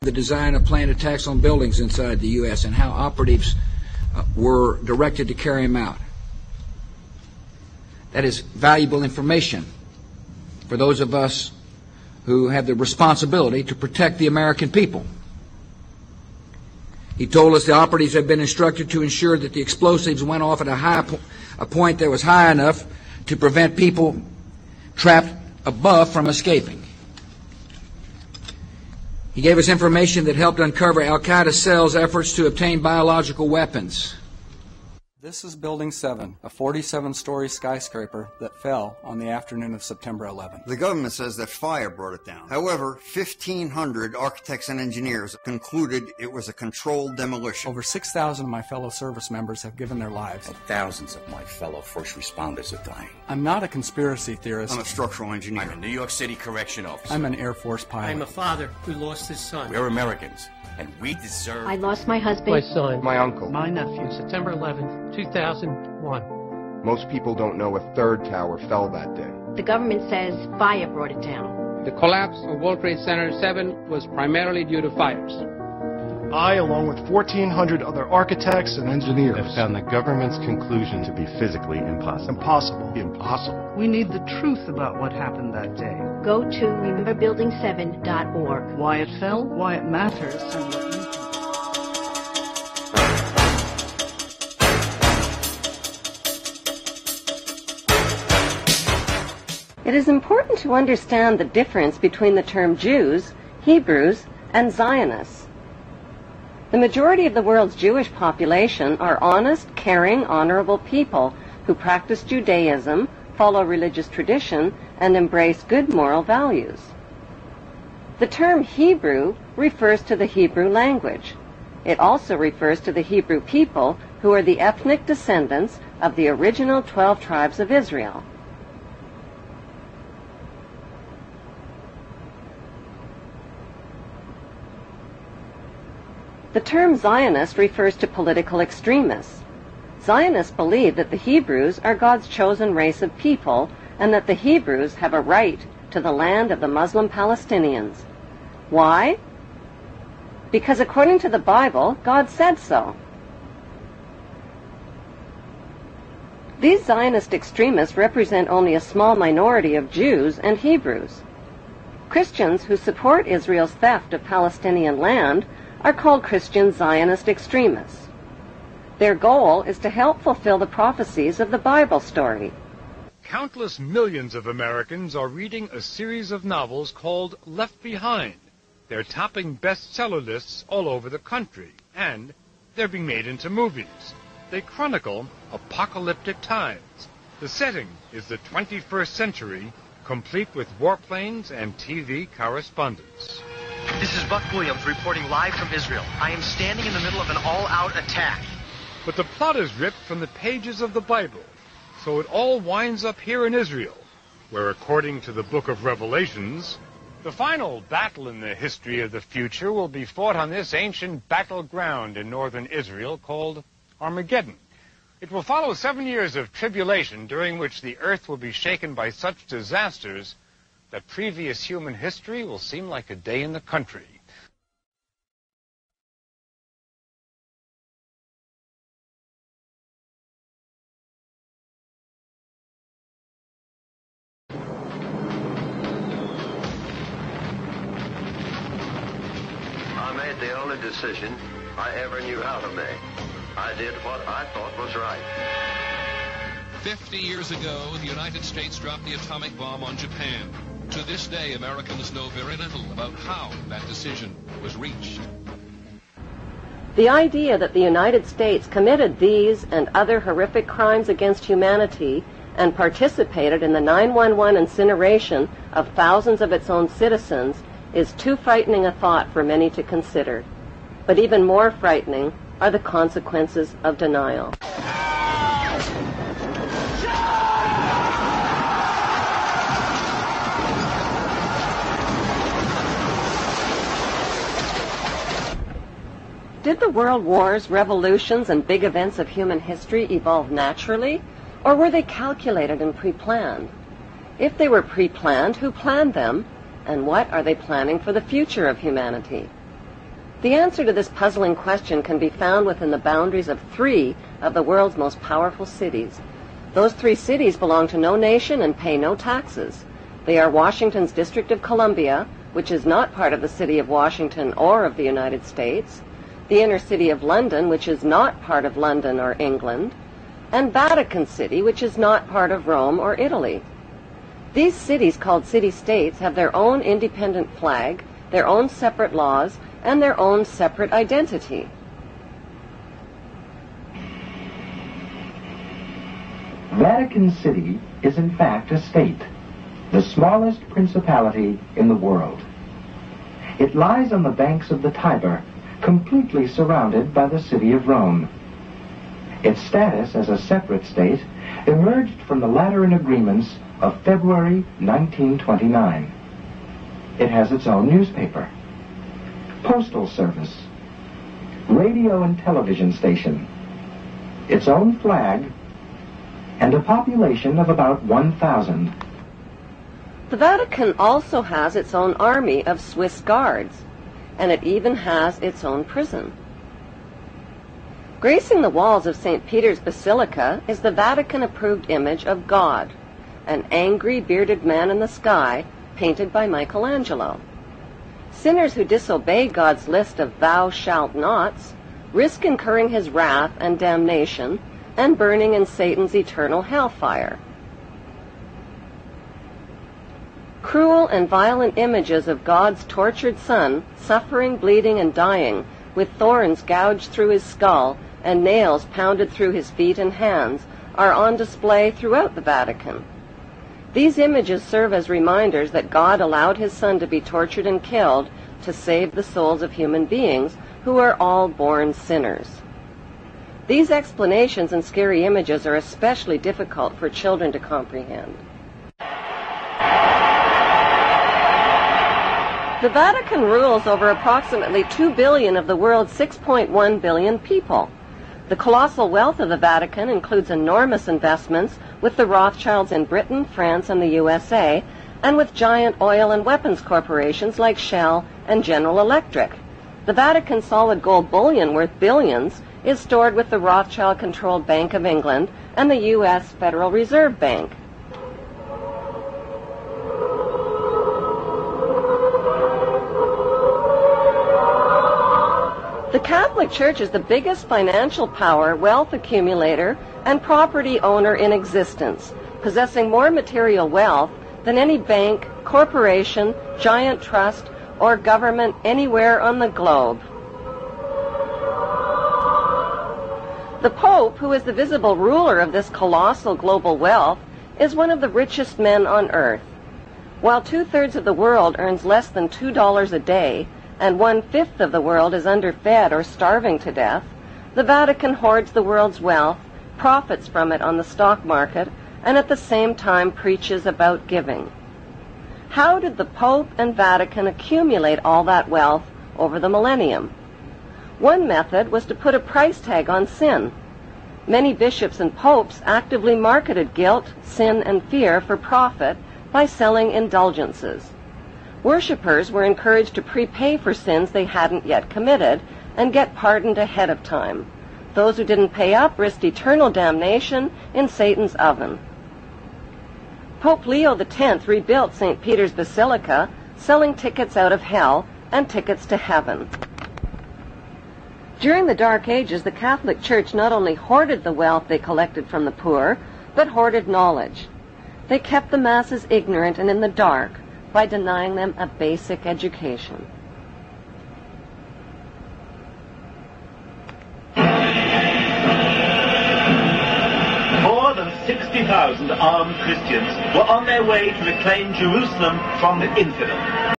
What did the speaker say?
the design of planned attacks on buildings inside the U.S. and how operatives were directed to carry them out. That is valuable information for those of us who have the responsibility to protect the American people. He told us the operatives had been instructed to ensure that the explosives went off at a point that was high enough to prevent people trapped above from escaping. He gave us information that helped uncover Al-Qaeda cells' efforts to obtain biological weapons. This is Building 7, a 47-story skyscraper that fell on the afternoon of September 11th. The government says that fire brought it down. However, 1,500 architects and engineers concluded it was a controlled demolition. Over 6,000 of my fellow service members have given their lives. And thousands of my fellow first responders are dying. I'm not a conspiracy theorist. I'm a structural engineer. I'm a New York City correction officer. I'm an Air Force pilot. I'm a father who lost his son. We're Americans, and we deserve... I lost my husband. My son. My uncle. My nephew. September 11th, 2001. Most people don't know a third tower fell that day. The government says fire brought it down. The collapse of World Trade Center 7 was primarily due to fires. I, along with 1,400 other architects and engineers, have found the government's conclusion to be physically impossible. Impossible. We need the truth about what happened that day. Go to rememberbuilding7.org. Why it fell, why it matters, and what you can do. It is important to understand the difference between the term Jews, Hebrews, and Zionists. The majority of the world's Jewish population are honest, caring, honorable people who practice Judaism, follow religious tradition, and embrace good moral values. The term Hebrew refers to the Hebrew language. It also refers to the Hebrew people who are the ethnic descendants of the original 12 tribes of Israel. The term Zionist refers to political extremists. Zionists believe that the Hebrews are God's chosen race of people and that the Hebrews have a right to the land of the Muslim Palestinians. Why? Because according to the Bible, God said so. These Zionist extremists represent only a small minority of Jews and Hebrews. Christians who support Israel's theft of Palestinian land are called Christian Zionist extremists. Their goal is to help fulfill the prophecies of the Bible story. Countless millions of Americans are reading a series of novels called Left Behind. They're topping bestseller lists all over the country, and they're being made into movies. They chronicle apocalyptic times. The setting is the 21st century, complete with warplanes and TV correspondence. This is Buck Williams reporting live from Israel. I am standing in the middle of an all-out attack. But the plot is ripped from the pages of the Bible, so it all winds up here in Israel, where according to the book of Revelations, the final battle in the history of the future will be fought on this ancient battleground in northern Israel called Armageddon. It will follow 7 years of tribulation during which the earth will be shaken by such disasters that previous human history will seem like a day in the country. I made the only decision I ever knew how to make. I did what I thought was right. 50 years ago, the United States dropped the atomic bomb on Japan. To this day, Americans know very little about how that decision was reached. The idea that the United States committed these and other horrific crimes against humanity and participated in the 9/11 incineration of thousands of its own citizens is too frightening a thought for many to consider. But even more frightening are the consequences of denial. Did the world wars, revolutions, and big events of human history evolve naturally, or were they calculated and pre-planned? If they were pre-planned, who planned them, and what are they planning for the future of humanity? The answer to this puzzling question can be found within the boundaries of 3 of the world's most powerful cities. Those 3 cities belong to no nation and pay no taxes. They are Washington's District of Columbia, which is not part of the city of Washington or of the United States, the inner city of London, which is not part of London or England, and Vatican City, which is not part of Rome or Italy. These cities, called city-states, have their own independent flag, their own separate laws, and their own separate identity. Vatican City is in fact a state, the smallest principality in the world. It lies on the banks of the Tiber, completely surrounded by the city of Rome. Its status as a separate state emerged from the Lateran Agreements of February 1929. It has its own newspaper, postal service, radio and television station, its own flag, and a population of about 1,000. The Vatican also has its own army of Swiss guards, and it even has its own prison. Gracing the walls of St. Peter's Basilica is the Vatican-approved image of God, an angry, bearded man in the sky, painted by Michelangelo. Sinners who disobey God's list of thou shalt nots risk incurring his wrath and damnation and burning in Satan's eternal hellfire. Cruel and violent images of God's tortured Son, suffering, bleeding, and dying, with thorns gouged through his skull and nails pounded through his feet and hands, are on display throughout the Vatican. These images serve as reminders that God allowed his Son to be tortured and killed to save the souls of human beings who are all born sinners. These explanations and scary images are especially difficult for children to comprehend. The Vatican rules over approximately 2 billion of the world's 6.1 billion people. The colossal wealth of the Vatican includes enormous investments with the Rothschilds in Britain, France, and the USA, and with giant oil and weapons corporations like Shell and General Electric. The Vatican's solid gold bullion worth billions is stored with the Rothschild-controlled Bank of England and the U.S. Federal Reserve Bank. The Catholic Church is the biggest financial power, wealth accumulator, and property owner in existence, possessing more material wealth than any bank, corporation, giant trust, or government anywhere on the globe. The Pope, who is the visible ruler of this colossal global wealth, is one of the richest men on earth. While 2/3 of the world earns less than $2 a day, and 1/5 of the world is underfed or starving to death, the Vatican hoards the world's wealth, profits from it on the stock market, and at the same time preaches about giving. How did the Pope and Vatican accumulate all that wealth over the millennium? One method was to put a price tag on sin. Many bishops and popes actively marketed guilt, sin, and fear for profit by selling indulgences. Worshippers were encouraged to prepay for sins they hadn't yet committed and get pardoned ahead of time. Those who didn't pay up risked eternal damnation in Satan's oven. Pope Leo X rebuilt St. Peter's Basilica, selling tickets out of hell and tickets to heaven. During the Dark Ages, the Catholic Church not only hoarded the wealth they collected from the poor, but hoarded knowledge. They kept the masses ignorant and in the dark by denying them a basic education. More than 60,000 armed Christians were on their way to reclaim Jerusalem from the infidel.